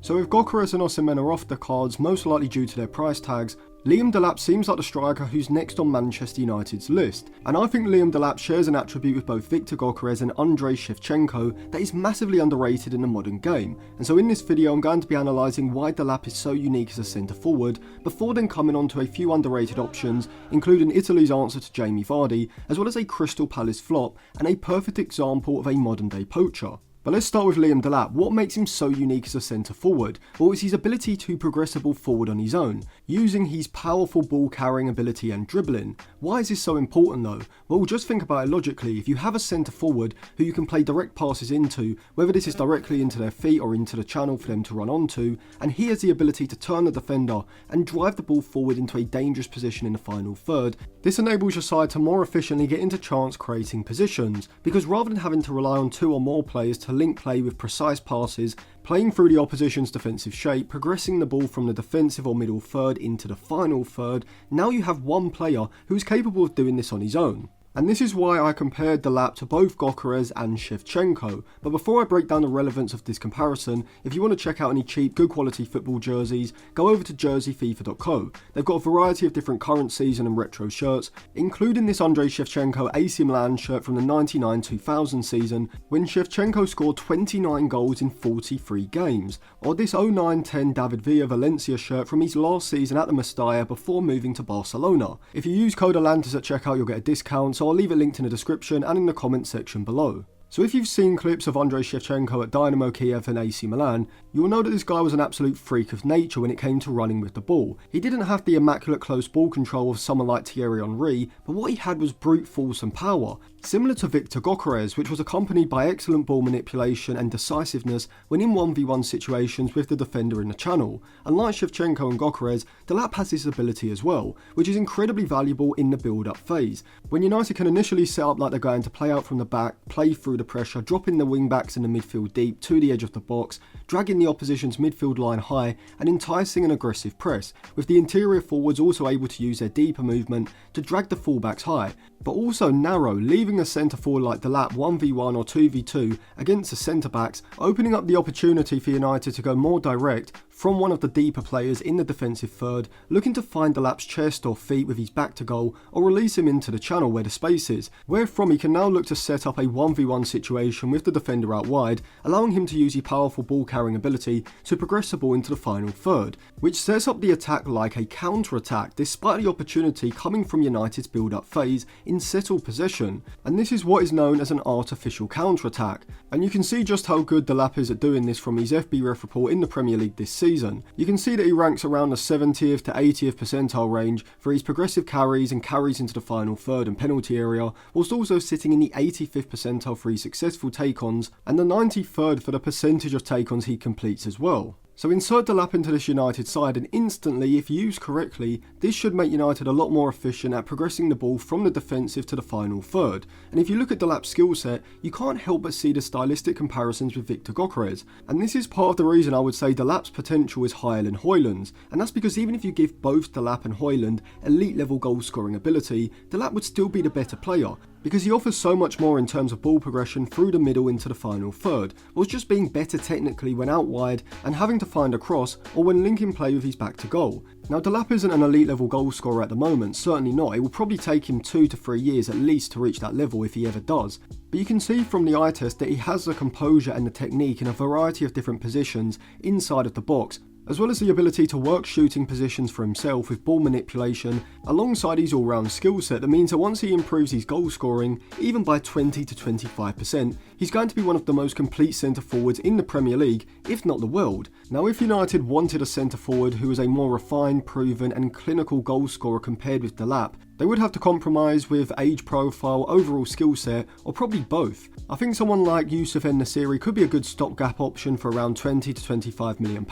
So if Gyökeres and Osimhen are off the cards, most likely due to their price tags, Liam Delap seems like the striker who's next on Manchester United's list. And I think Liam Delap shares an attribute with both Viktor Gyökeres and Andrei Shevchenko that is massively underrated in the modern game. And so in this video I'm going to be analysing why Delap is so unique as a centre forward, before then coming on to a few underrated options, including Italy's answer to Jamie Vardy, as well as a Crystal Palace flop, and a perfect example of a modern day poacher. But let's start with Liam Delap. What makes him so unique as a centre forward? Well, it's his ability to progress the ball forward on his own, using his powerful ball carrying ability and dribbling. Why is this so important though? Well, just think about it logically. If you have a centre forward who you can play direct passes into, whether this is directly into their feet or into the channel for them to run onto, and he has the ability to turn the defender and drive the ball forward into a dangerous position in the final third, this enables your side to more efficiently get into chance creating positions, because rather than having to rely on two or more players to link play with precise passes, playing through the opposition's defensive shape, progressing the ball from the defensive or middle third into the final third, now you have one player who is capable of doing this on his own. And this is why I compared Delap to both Gyökeres and Shevchenko. But before I break down the relevance of this comparison, if you want to check out any cheap, good quality football jerseys, go over to jerseyfifa.co. They've got a variety of different current season and retro shirts, including this Andrei Shevchenko AC Milan shirt from the 99-2000 season, when Shevchenko scored 29 goals in 43 games, or this 09-10 David Villa Valencia shirt from his last season at the Mestalla before moving to Barcelona. If you use code Atlantis at checkout, you'll get a discount, so I'll leave it linked in the description and in the comment section below. So if you've seen clips of Andrei Shevchenko at Dynamo Kiev and AC Milan, you'll know that this guy was an absolute freak of nature when it came to running with the ball. He didn't have the immaculate close ball control of someone like Thierry Henry, but what he had was brute force and power, similar to Viktor Gyökeres, which was accompanied by excellent ball manipulation and decisiveness when in 1v1 situations with the defender in the channel. Unlike Shevchenko and Gyökeres, Delap has this ability as well, which is incredibly valuable in the build-up phase. When United can initially set up like they're going to play out from the back, play through the pressure, dropping the wing-backs in the midfield deep to the edge of the box, dragging the opposition's midfield line high and enticing an aggressive press, with the interior forwards also able to use their deeper movement to drag the fullbacks high, but also narrow, leaving a centre forward like Delap 1v1 or 2v2 against the centre backs, opening up the opportunity for United to go more direct from one of the deeper players in the defensive third, looking to find Delap's chest or feet with his back to goal, or release him into the channel where the space is, wherefrom he can now look to set up a 1v1 situation with the defender out wide, allowing him to use his powerful ball carrying ability to progress the ball into the final third, which sets up the attack like a counter-attack despite the opportunity coming from United's build-up phase in settled possession, and this is what is known as an artificial counter-attack. And you can see just how good Delap is at doing this from his FB ref report in the Premier League this season. You can see that he ranks around the 70th to 80th percentile range for his progressive carries and carries into the final third and penalty area, whilst also sitting in the 85th percentile for his successful take-ons and the 93rd for the percentage of take-ons he completes as well. So insert Delap into this United side, and instantly, if used correctly, this should make United a lot more efficient at progressing the ball from the defensive to the final third. And if you look at Delap's skill set, you can't help but see the stylistic comparisons with Viktor Gyökeres. And this is part of the reason I would say Delap's potential is higher than Højlund's. And that's because even if you give both Delap and Højlund elite level goal scoring ability, Delap would still be the better player, because he offers so much more in terms of ball progression through the middle into the final third, whilst just being better technically when out wide and having to find a cross or when linking play with his back to goal. Now Delap isn't an elite level goal scorer at the moment, certainly not. It will probably take him 2 to 3 years at least to reach that level if he ever does. But you can see from the eye test that he has the composure and the technique in a variety of different positions inside of the box, as well as the ability to work shooting positions for himself with ball manipulation, alongside his all-round skill set that means that once he improves his goal scoring, even by 20 to 25%, he's going to be one of the most complete centre forwards in the Premier League, if not the world. Now if United wanted a centre forward who was a more refined, proven and clinical goal scorer compared with Delap, they would have to compromise with age profile, overall skill set, or probably both. I think someone like Osimhen could be a good stopgap option for around £20 to £25 million.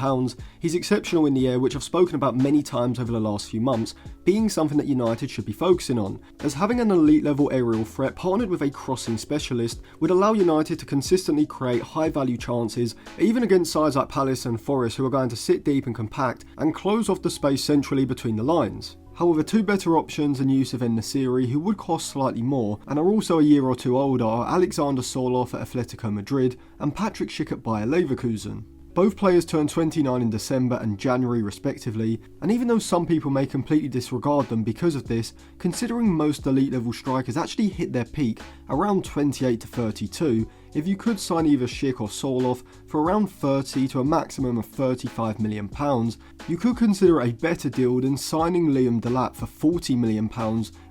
He's exceptional in the air, which I've spoken about many times over the last few months, being something that United should be focusing on, as having an elite level aerial threat partnered with a crossing specialist would allow United to consistently create high value chances, even against sides like Palace and Forest who are going to sit deep and compact and close off the space centrally between the lines. However, two better options than Osimhen, who would cost slightly more and are also a year or two older, are Alexander Soloff at Atletico Madrid and Patrick Schick at Bayer Leverkusen. Both players turned 29 in December and January respectively, and even though some people may completely disregard them because of this, considering most elite level strikers actually hit their peak around 28 to 32, if you could sign either Schick or Sorloth for around 30 to a maximum of £35 million, you could consider a better deal than signing Liam Delap for £40 million,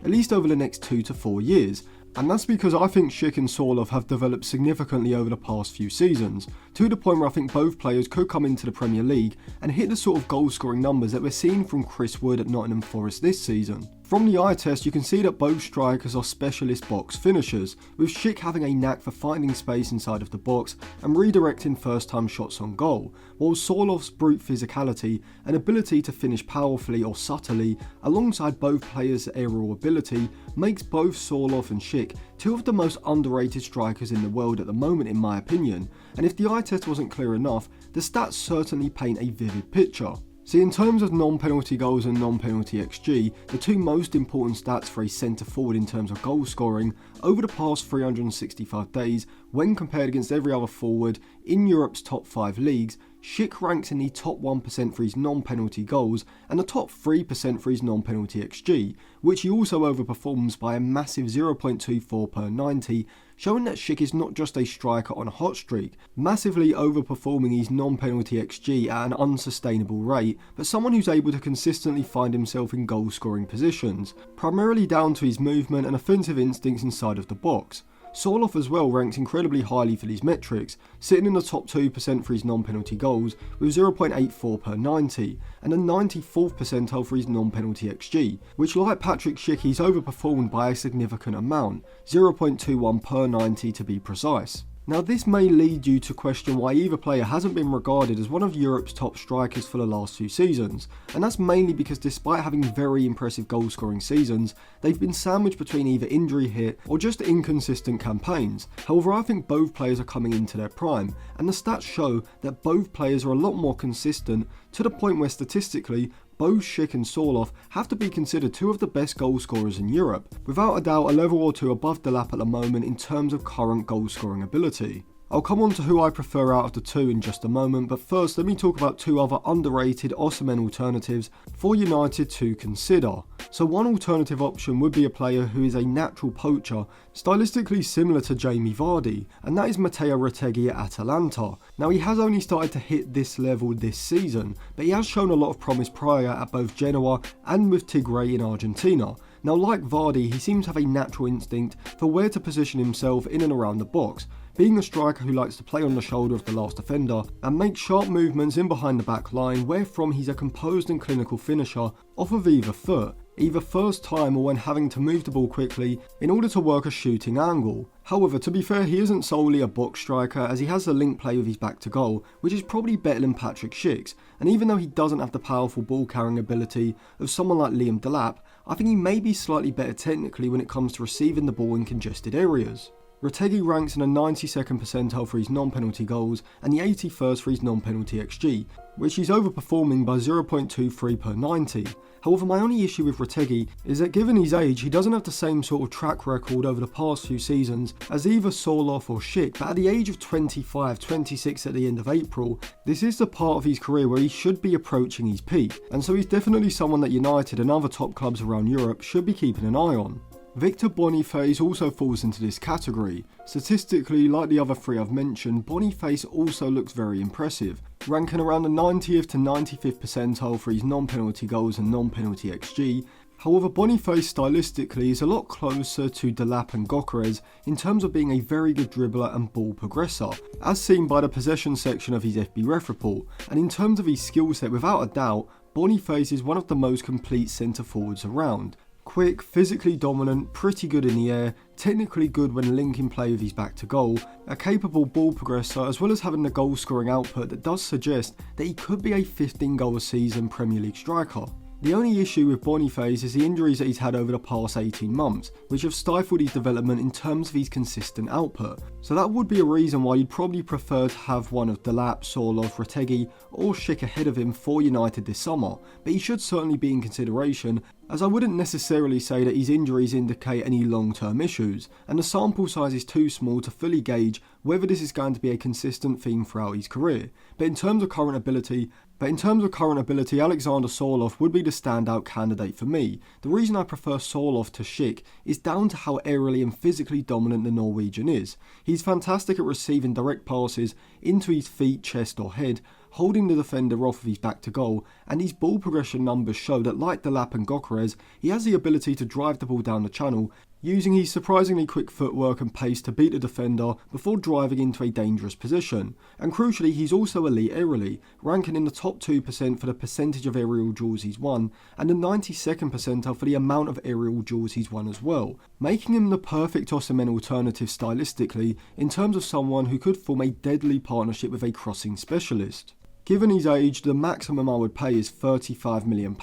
at least over the next 2 to 4 years. And that's because I think Schick and Sorloth have developed significantly over the past few seasons, to the point where I think both players could come into the Premier League and hit the sort of goal scoring numbers that we're seeing from Chris Wood at Nottingham Forest this season. From the eye test, you can see that both strikers are specialist box finishers, with Schick having a knack for finding space inside of the box and redirecting first time shots on goal, while Sorloth's brute physicality and ability to finish powerfully or subtly, alongside both players' aerial ability, makes both Sorloth and Schick two of the most underrated strikers in the world at the moment in my opinion, and if the eye test wasn't clear enough, the stats certainly paint a vivid picture. See, in terms of non-penalty goals and non-penalty XG, the two most important stats for a centre forward in terms of goal scoring, over the past 365 days, when compared against every other forward in Europe's top 5 leagues, Schick ranks in the top 1% for his non-penalty goals and the top 3% for his non-penalty XG, which he also overperforms by a massive 0.24 per 90, showing that Schick is not just a striker on a hot streak, massively overperforming his non-penalty XG at an unsustainable rate, but someone who's able to consistently find himself in goal-scoring positions, primarily down to his movement and offensive instincts inside of the box. Sorloth as well ranks incredibly highly for these metrics, sitting in the top 2% for his non-penalty goals with 0.84 per 90, and a 94th percentile for his non-penalty XG, which like Patrick Schick he's overperformed by a significant amount, 0.21 per 90 to be precise. Now this may lead you to question why either player hasn't been regarded as one of Europe's top strikers for the last few seasons, and that's mainly because despite having very impressive goal scoring seasons, they've been sandwiched between either injury hit or just inconsistent campaigns. However, I think both players are coming into their prime, and the stats show that both players are a lot more consistent, to the point where statistically, both Schick and Sorloth have to be considered two of the best goal scorers in Europe, without a doubt a level or two above Delap at the moment in terms of current goal scoring ability. I'll come on to who I prefer out of the two in just a moment, but first let me talk about two other underrated Osimhen alternatives for United to consider. So one alternative option would be a player who is a natural poacher, stylistically similar to Jamie Vardy, and that is Matteo Retegui at Atalanta. Now he has only started to hit this level this season, but he has shown a lot of promise prior at both Genoa and with Tigre in Argentina. Now like Vardy, he seems to have a natural instinct for where to position himself in and around the box, being a striker who likes to play on the shoulder of the last defender and make sharp movements in behind the back line, wherefrom he's a composed and clinical finisher off of either foot, either first time or when having to move the ball quickly in order to work a shooting angle. However, to be fair, he isn't solely a box striker, as he has the link play with his back to goal, which is probably better than Patrick Schick's, and even though he doesn't have the powerful ball carrying ability of someone like Liam Delap, I think he may be slightly better technically when it comes to receiving the ball in congested areas. Retegui ranks in the 92nd percentile for his non-penalty goals and the 81st for his non-penalty XG, which he's overperforming by 0.23 per 90. However, my only issue with Retegui is that given his age, he doesn't have the same sort of track record over the past few seasons as either Sorloth or Schick, but at the age of 25, 26 at the end of April, this is the part of his career where he should be approaching his peak, and so he's definitely someone that United and other top clubs around Europe should be keeping an eye on. Victor Boniface also falls into this category. Statistically, like the other three I've mentioned, Boniface also looks very impressive, ranking around the 90th to 95th percentile for his non-penalty goals and non-penalty XG. However, Boniface stylistically is a lot closer to Delap and Gyökeres in terms of being a very good dribbler and ball progressor, as seen by the possession section of his FB Ref report, and in terms of his skill set, without a doubt, Boniface is one of the most complete centre forwards around. Quick, physically dominant, pretty good in the air, technically good when linking play with his back to goal, a capable ball progressor, as well as having the goal scoring output that does suggest that he could be a 15 goal a season Premier League striker. The only issue with Boniface is the injuries that he's had over the past 18 months, which have stifled his development in terms of his consistent output. So that would be a reason why you'd probably prefer to have one of Delap, Sorloth, Retegui or Schick ahead of him for United this summer, but he should certainly be in consideration, as I wouldn't necessarily say that his injuries indicate any long-term issues, and the sample size is too small to fully gauge whether this is going to be a consistent theme throughout his career. But in terms of current ability, Alexander Sorloth would be the standout candidate for me. The reason I prefer Sorloth to Schick is down to how aerially and physically dominant the Norwegian is. He's fantastic at receiving direct passes into his feet, chest or head, holding the defender off of his back to goal, and his ball progression numbers show that, like Delap and Gyökeres, he has the ability to drive the ball down the channel, using his surprisingly quick footwork and pace to beat the defender before driving into a dangerous position. And crucially, he's also elite aerially, ranking in the top 2% for the percentage of aerial duels he's won, and the 92nd percentile for the amount of aerial duels he's won as well, making him the perfect Osimhen alternative stylistically in terms of someone who could form a deadly partnership with a crossing specialist. Given his age, the maximum I would pay is £35 million,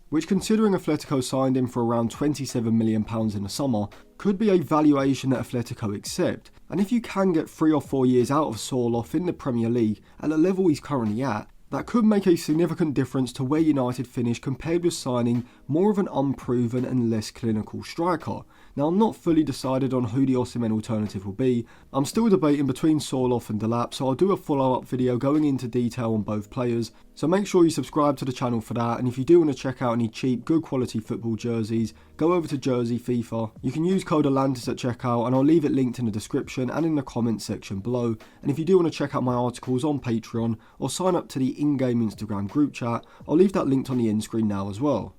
which, considering Atletico signed him for around £27 million in the summer, could be a valuation that Atletico accept. And if you can get 3 or 4 years out of Sorloth in the Premier League at the level he's currently at, that could make a significant difference to where United finish compared with signing more of an unproven and less clinical striker. Now, I'm not fully decided on who the Osimhen alternative will be. I'm still debating between Sorloth and Delap, so I'll do a follow-up video going into detail on both players. So make sure you subscribe to the channel for that, and if you do want to check out any cheap, good quality football jerseys, go over to Jersey FIFA. You can use code Atlantis at checkout, and I'll leave it linked in the description and in the comments section below. And if you do want to check out my articles on Patreon, or sign up to the in-game Instagram group chat, I'll leave that linked on the end screen now as well.